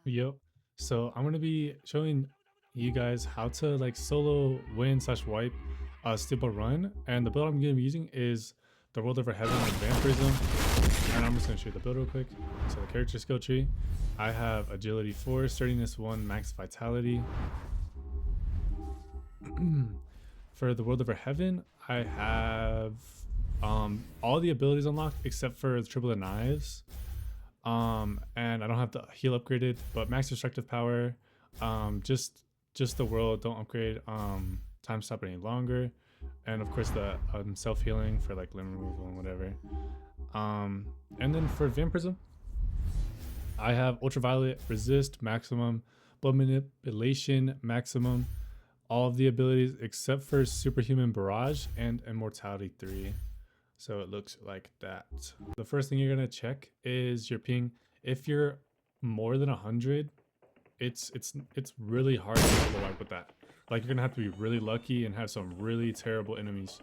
Yep. So I'm gonna be showing you guys how to like solo win slash wipe a stable run, and the build I'm gonna be using is the World Over Heaven with Vampirism. And I'm just gonna show you the build real quick. So the character skill tree, I have agility 4, sturdiness 1, max vitality. For the World Over Heaven, I have all the abilities unlocked except for the Triple of Knives. And I don't have the heal upgraded, but max destructive power, just the world, don't upgrade time stop any longer, and of course the self healing for like limb removal and whatever. And then for vampirism, I have ultraviolet, resist maximum, blood manipulation maximum, all of the abilities except for superhuman barrage and immortality 3. So it looks like that. The first thing you're gonna check is your ping. If you're more than 100, it's really hard to solo wipe with that. Like you're gonna have to be really lucky and have some really terrible enemies.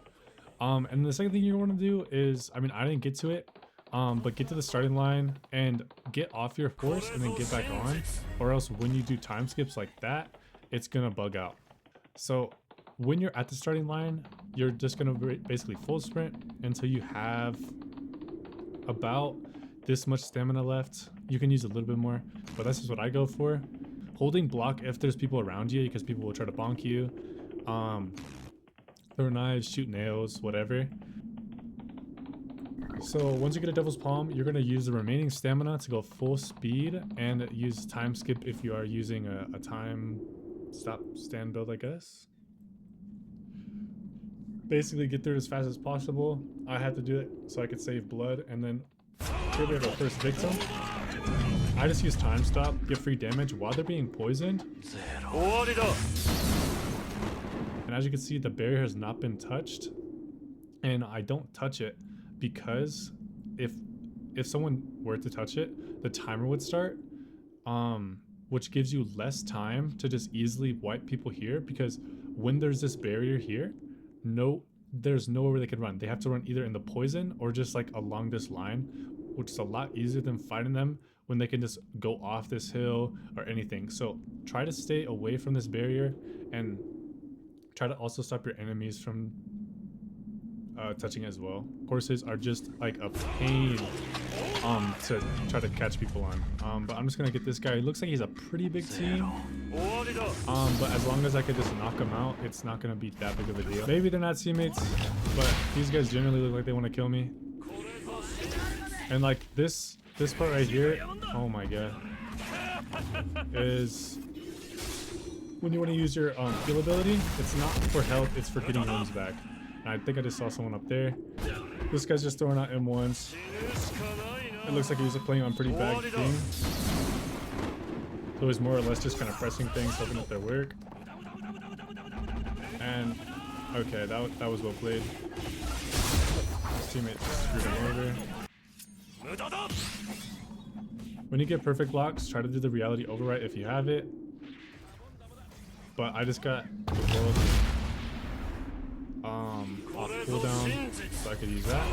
And the second thing you want to do is, I mean, I didn't get to it, but get to the starting line and get off your horse and then get back on, or else when you do time skips like that, it's gonna bug out. So when you're at the starting line, you're just gonna basically full sprint until you have about this much stamina left. You can use a little bit more, but that's just what I go for. Holding block if there's people around you, because people will try to bonk you. Throw knives, shoot nails, whatever. So once you get a Devil's Palm, you're going to use the remaining stamina to go full speed and use time skip if you are using a time stop stand build, I guess. Basically get through as fast as possible. I had to do it so I could save blood, and then here we have our first victim. I just use time stop, get free damage while they're being poisoned. And as you can see, the barrier has not been touched, and I don't touch it because if someone were to touch it, the timer would start, which gives you less time to just easily wipe people here, because when there's this barrier here, there's nowhere they can run. They have to run either in the poison or just like along this line, which is a lot easier than fighting them when they can just go off this hill or anything. So try to stay away from this barrier and try to also stop your enemies from touching as well. Horses are just like a pain to try to catch people on. But I'm just gonna get this guy. He looks like he's a pretty big team. But as long as I could just knock him out, it's not gonna be that big of a deal. Maybe they're not teammates, but these guys generally look like they want to kill me. And like this part right here, oh my god, is when you want to use your heal ability. It's not for health, it's for getting limbs back. And I think I just saw someone up there. This guy's just throwing out M1s. It looks like he was playing on pretty bad ping. So he's more or less just kind of pressing things, hoping that they work. And okay, that was well played. His teammate screwed him over. When you get perfect blocks, try to do the reality overwrite if you have it. But I just got the world off cooldown, so I could use that.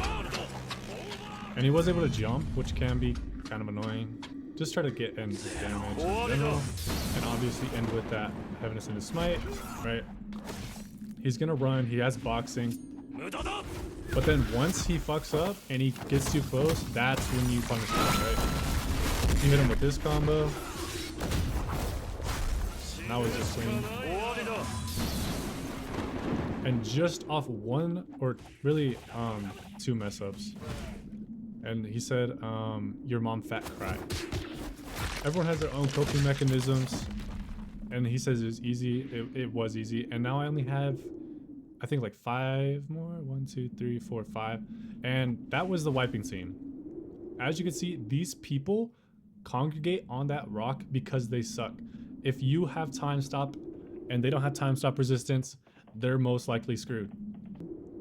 And he was able to jump, which can be kind of annoying. Just try to get end damage in general, and obviously end with that Heaviness into Smite, right? He's gonna run, he has boxing, but then once he fucks up and he gets too close, that's when you punish him, right? You hit him with this combo. Now he's just clean. And just off one, or really two mess ups. And he said, your mom fat cry. Everyone has their own coping mechanisms. And he says it was easy. It was easy. And now I only have, I think like 5 more. 1, 2, 3, 4, 5. And that was the wiping scene. As you can see, these people congregate on that rock because they suck. If you have time stop and they don't have time stop resistance, they're most likely screwed.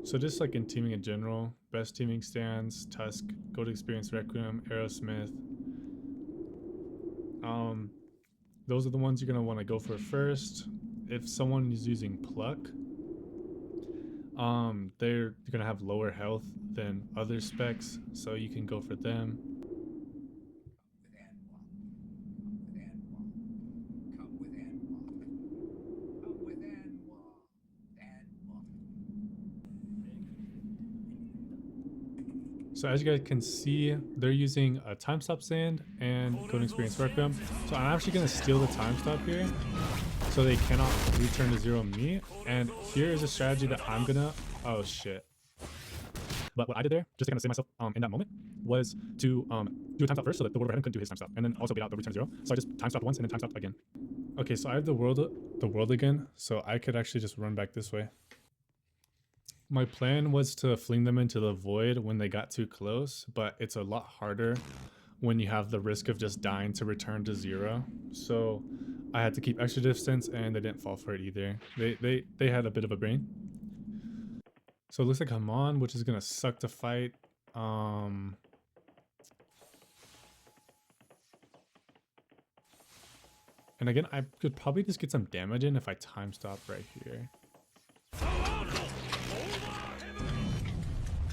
So just like in teaming in general, best teaming stands, Tusk, Gold Experience Requiem, Aerosmith. Those are the ones you're gonna want to go for first. If someone is using Pluck, they're gonna have lower health than other specs, so you can go for them. So as you guys can see, they're using a time stop stand and coding experience requiem. So I'm actually going to steal the time stop here, so they cannot return to 0 me. And here is a strategy that I'm gonna, oh shit. But what I did there, just to kind of save myself in that moment, was to do a time stop first so that the world overhead couldn't do his time stop, and then also bait out the return 0. So I just time stopped once and then time stopped again. Okay, so I have the world again, so I could actually just run back this way. My plan was to fling them into the void when they got too close, but it's a lot harder when you have the risk of just dying to return to 0. So I had to keep extra distance, and they didn't fall for it either. They had a bit of a brain. So it looks like Haman, which is gonna suck to fight. And again, I could probably just get some damage in if I time stop right here.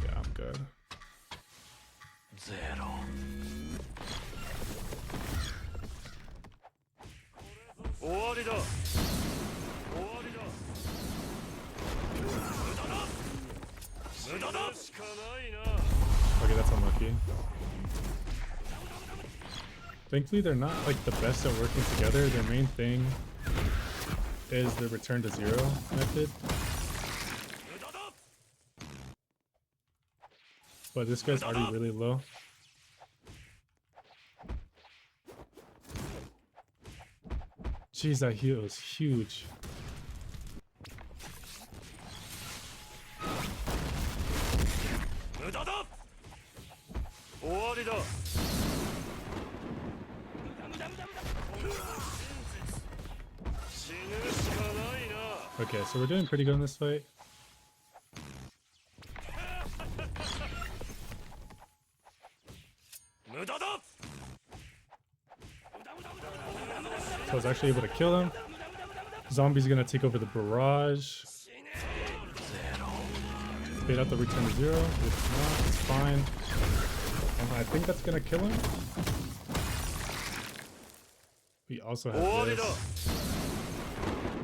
Yeah, I'm good. Okay, that's unlucky. Thankfully, they're not like the best at working together. Their main thing is the return to 0 method. But this guy's already really low. Jeez, that heal is huge. Okay, so we're doing pretty good in this fight. So I was actually able to kill him. Zombie's gonna take over the barrage. Bait out the return to 0. It's not, it's fine. I think that's gonna kill him. We also have this.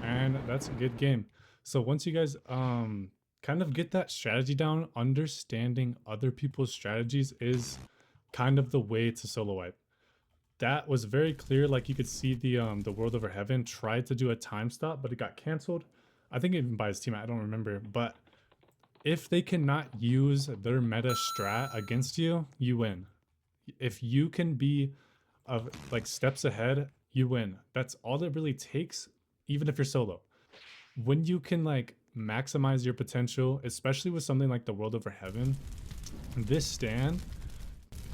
And that's a good game. So once you guys kind of get that strategy down, understanding other people's strategies is kind of the way to solo wipe. That was very clear. Like you could see the World Over Heaven tried to do a time stop, but it got canceled. I think even by his team, I don't remember. But if they cannot use their meta strat against you, you win. If you can be like steps ahead, you win. That's all that really takes, even if you're solo. When you can like maximize your potential, especially with something like the World Over Heaven, this stand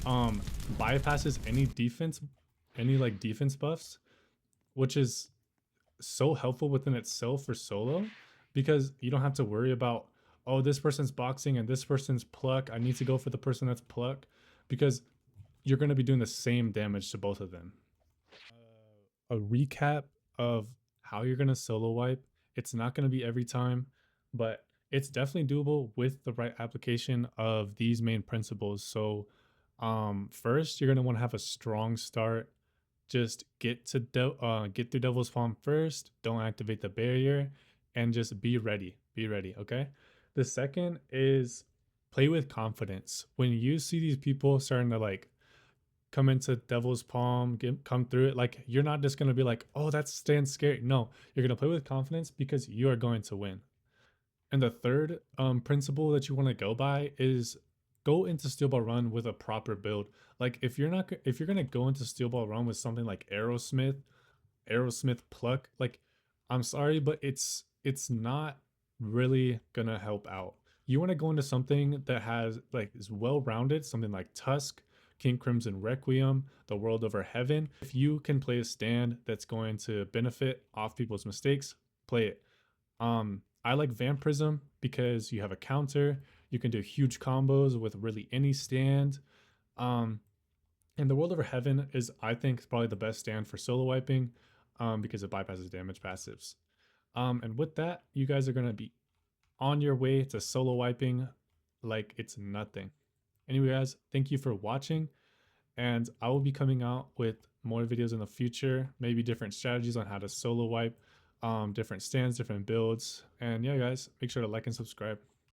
bypasses any defense, any like defense buffs, which is so helpful within itself for solo, because you don't have to worry about, oh, this person's boxing and this person's pluck, I need to go for the person that's pluck, because you're going to be doing the same damage to both of them. A recap of how you're going to solo wipe. It's not going to be every time, but it's definitely doable with the right application of these main principles. So first, you're going to want to have a strong start. Just get through Devil's Palm first. Don't activate the barrier, and just be ready. Be ready, okay? The second is play with confidence. When you see these people starting to like come into Devil's Palm, come through it, like you're not just gonna be like, oh, that stands scary. No, you're gonna play with confidence because you are going to win. And the third principle that you want to go by is go into Steel Ball Run with a proper build. Like if you're gonna go into Steel Ball Run with something like Aerosmith Pluck, like I'm sorry, but it's not really gonna help out. You want to go into something that has like is well rounded, something like Tusk, King Crimson Requiem, the World Over Heaven. If you can play a stand that's going to benefit off people's mistakes, play it. I like Vampirism because you have a counter. You can do huge combos with really any stand. And the World Over Heaven is, I think, probably the best stand for solo wiping because it bypasses damage passives. And with that, you guys are going to be on your way to solo wiping like it's nothing. Anyway, guys, thank you for watching, and I will be coming out with more videos in the future, maybe different strategies on how to solo wipe, different stands, different builds. And yeah, guys, make sure to like and subscribe.